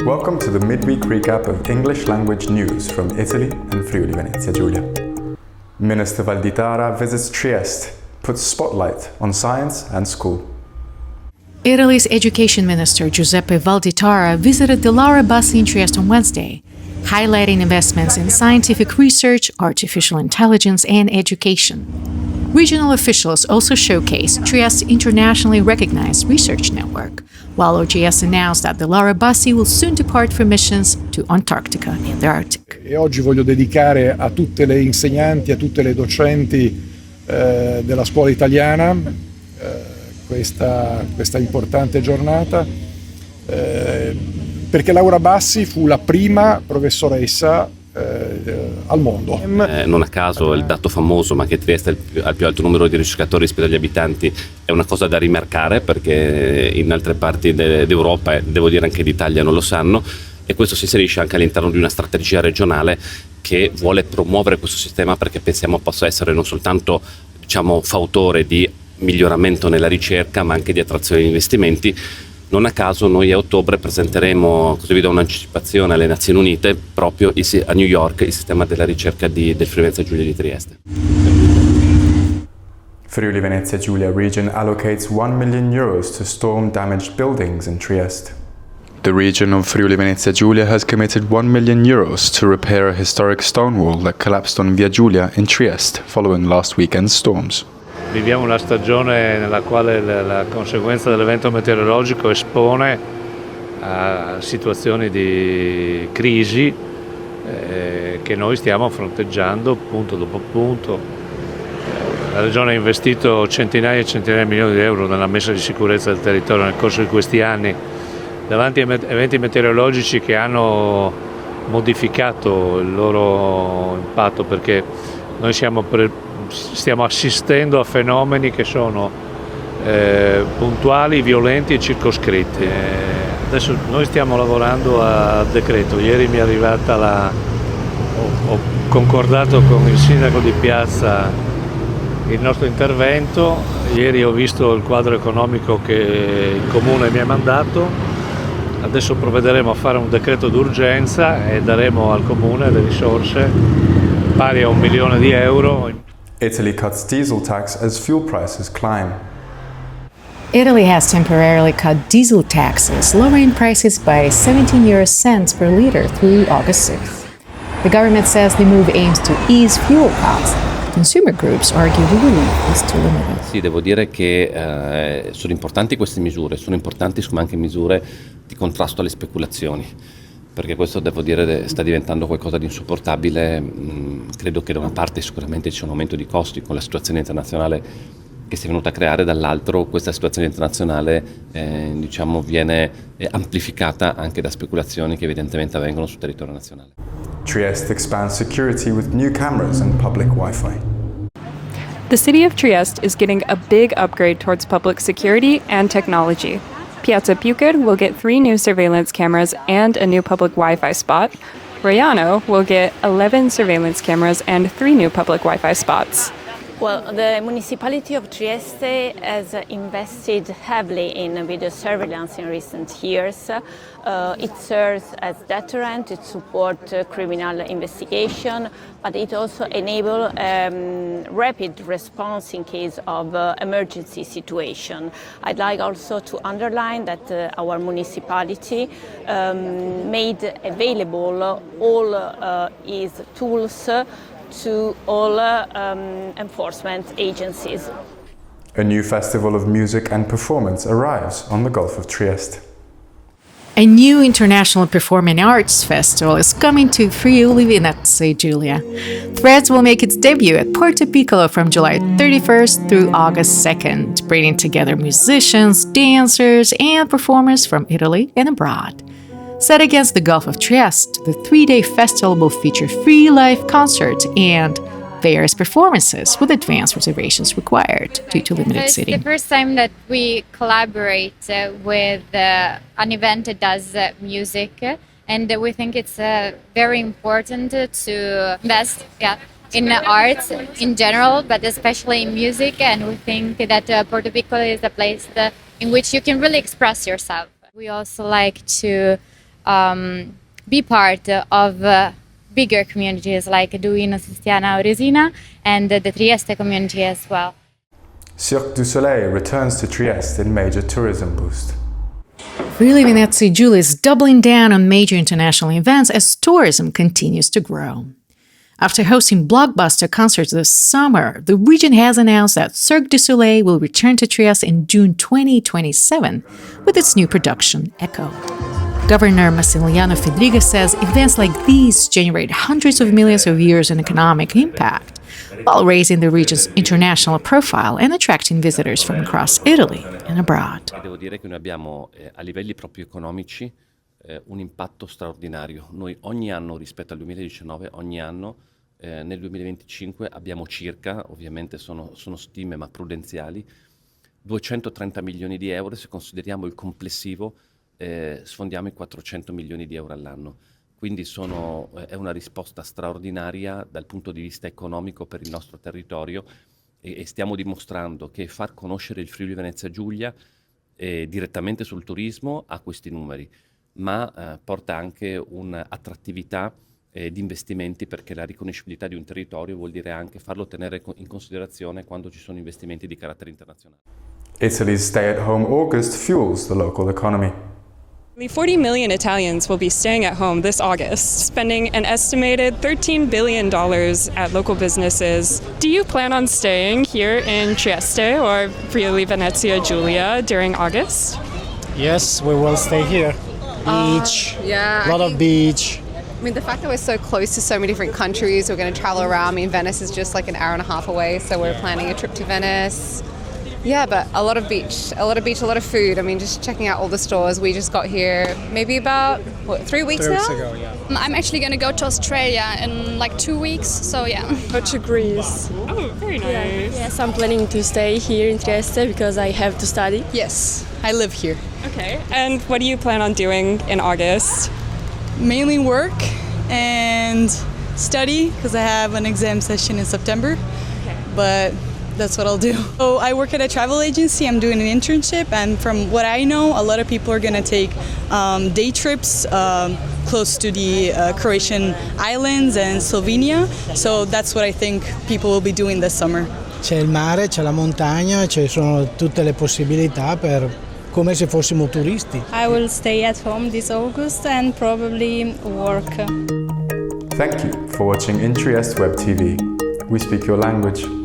Welcome to the midweek recap of English language news from Italy and Friuli Venezia Giulia. Minister Valditara visits Trieste, puts spotlight on science and school. Italy's Education Minister Giuseppe Valditara visited the Laura Bassi in Trieste on Wednesday, highlighting investments in scientific research, artificial intelligence, and education. Regional officials also showcased Trieste's internationally recognized research network, while OGS announced that the Laura Bassi will soon depart for missions to Antarctica and the Arctic. E oggi voglio dedicare a tutte le insegnanti, a tutte le docenti della scuola italiana questa importante giornata, perché Laura Bassi fu la prima professoressa al mondo. Non a caso il dato famoso, ma che Trieste ha il più alto numero di ricercatori rispetto agli abitanti, è una cosa da rimarcare, perché in altre parti d'Europa e devo dire anche d'Italia non lo sanno, e questo si inserisce anche all'interno di una strategia regionale che vuole promuovere questo sistema, perché pensiamo possa essere non soltanto, fautore di miglioramento nella ricerca, ma anche di attrazione di investimenti. Non a caso noi a ottobre presenteremo, così vi do un'anticipazione, alle Nazioni Unite proprio a New York il sistema della ricerca del Friuli Venezia Giulia di Trieste. Friuli Venezia Giulia region allocates 1 million euros to storm-damaged buildings in Trieste. The region of Friuli Venezia Giulia has committed 1 million euros to repair a historic stone wall that collapsed on Via Giulia in Trieste following last weekend's storms. Viviamo una stagione nella quale la conseguenza dell'evento meteorologico espone a situazioni di crisi che noi stiamo fronteggiando punto dopo punto. La Regione ha investito centinaia e centinaia di milioni di euro nella messa di sicurezza del territorio nel corso di questi anni, davanti a eventi meteorologici che hanno modificato il loro impatto, perché noi stiamo assistendo a fenomeni che sono puntuali, violenti e circoscritti. Adesso noi stiamo lavorando a decreto. Ieri mi è arrivata ho concordato con il sindaco di piazza il nostro intervento. Ieri ho visto il quadro economico che il comune mi ha mandato. Adesso provvederemo a fare un decreto d'urgenza e daremo al comune le risorse pari a 1 milione di euro. Italy cuts diesel tax as fuel prices climb. Italy has temporarily cut diesel taxes, lowering prices by 17 euro cents per liter through August 6th. The government says the move aims to ease fuel costs. Consumer groups argue the relief is too limited. Sì, devo dire che sono importanti queste misure, sono importanti anche misure di contrasto alle speculazioni, perché questo, devo dire, sta diventando qualcosa di insopportabile. Credo che da una parte sicuramente ci sia un aumento di costi con la situazione internazionale che si è venuta a creare, dall'altro questa situazione internazionale viene amplificata anche da speculazioni che evidentemente avvengono sul territorio nazionale. Trieste expands security with new cameras and public Wi-Fi. The city of Trieste is getting a big upgrade towards public security and technology. Piazza Bucard will get 3 new surveillance cameras and a new public Wi-Fi spot. Roiano will get 11 surveillance cameras and 3 new public Wi-Fi spots. Well, the municipality of Trieste has invested heavily in video surveillance in recent years. It serves as deterrent, it supports criminal investigation, but it also enables rapid response in case of emergency situation. I'd like also to underline that our municipality made available all its tools to all enforcement agencies. A new festival of music and performance arrives on the Gulf of Trieste. A new international performing arts festival is coming to Friuli Venezia Giulia. Threads will make its debut at Porto Piccolo from July 31st through August 2nd, bringing together musicians, dancers, and performers from Italy and abroad. Set against the Gulf of Trieste, the 3-day festival will feature free live concerts and various performances with advance reservations required due to limited seating. It's the first time that we collaborate with an event that does music, and we think it's very important to invest in arts in general, but especially in music, and we think that Porto Piccolo is a place in which you can really express yourself. We also like to be part of bigger communities like Duino, Sistiana, Oresina, and the Trieste community as well. Cirque du Soleil returns to Trieste in major tourism boost. Friuli Venezia Giulia is doubling down on major international events as tourism continues to grow. After hosting blockbuster concerts this summer, the region has announced that Cirque du Soleil will return to Trieste in June 2027 with its new production, Echo. Governor Massimiliano Fedriga says events like these generate hundreds of millions of euros in economic impact, while raising the region's international profile and attracting visitors from across Italy and abroad. Devo dire che noi abbiamo a livelli proprio economici un impatto straordinario. Noi ogni anno rispetto al 2019, ogni anno nel 2025 abbiamo circa, ovviamente sono stime ma prudenziali, 230 milioni di euro. Se consideriamo il complessivo sfondiamo i 400 milioni di euro all'anno. Quindi è una risposta straordinaria dal punto di vista economico per il nostro territorio e stiamo dimostrando che far conoscere il Friuli Venezia Giulia direttamente sul turismo ha questi numeri, ma porta anche un'attrattività di investimenti, perché la riconoscibilità di un territorio vuol dire anche farlo tenere in considerazione quando ci sono investimenti di carattere internazionale. Italy's stay-at-home August fuels the local economy. 40 million Italians will be staying at home this August, spending an estimated $13 billion at local businesses. Do you plan on staying here in Trieste or Friuli Venezia Giulia during August? Yes, we will stay here. Beach, a lot of beach. I mean, the fact that we're so close to so many different countries, we're going to travel around. I mean, Venice is just like an hour and a half away, so we're planning a trip to Venice. Yeah, but a lot of beach, a lot of food. I mean, just checking out all the stores. We just got here maybe about, 3 weeks now? 3 weeks ago, yeah. I'm actually going to go to Australia in like 2 weeks, so yeah. Go to Greece. Oh, very nice. Yes, I'm planning to stay here in Trieste because I have to study. Yes, I live here. Okay, and what do you plan on doing in August? Mainly work and study because I have an exam session in September. Okay. But that's what I'll do. So I work at a travel agency. I'm doing an internship, and from what I know, a lot of people are going to take day trips close to the Croatian islands and Slovenia. So that's what I think people will be doing this summer. C'è il mare, c'è la montagna, ci sono tutte le possibilità per come se fossimo turisti. I will stay at home this August and probably work. Thank you for watching In Trieste Web TV. We speak your language.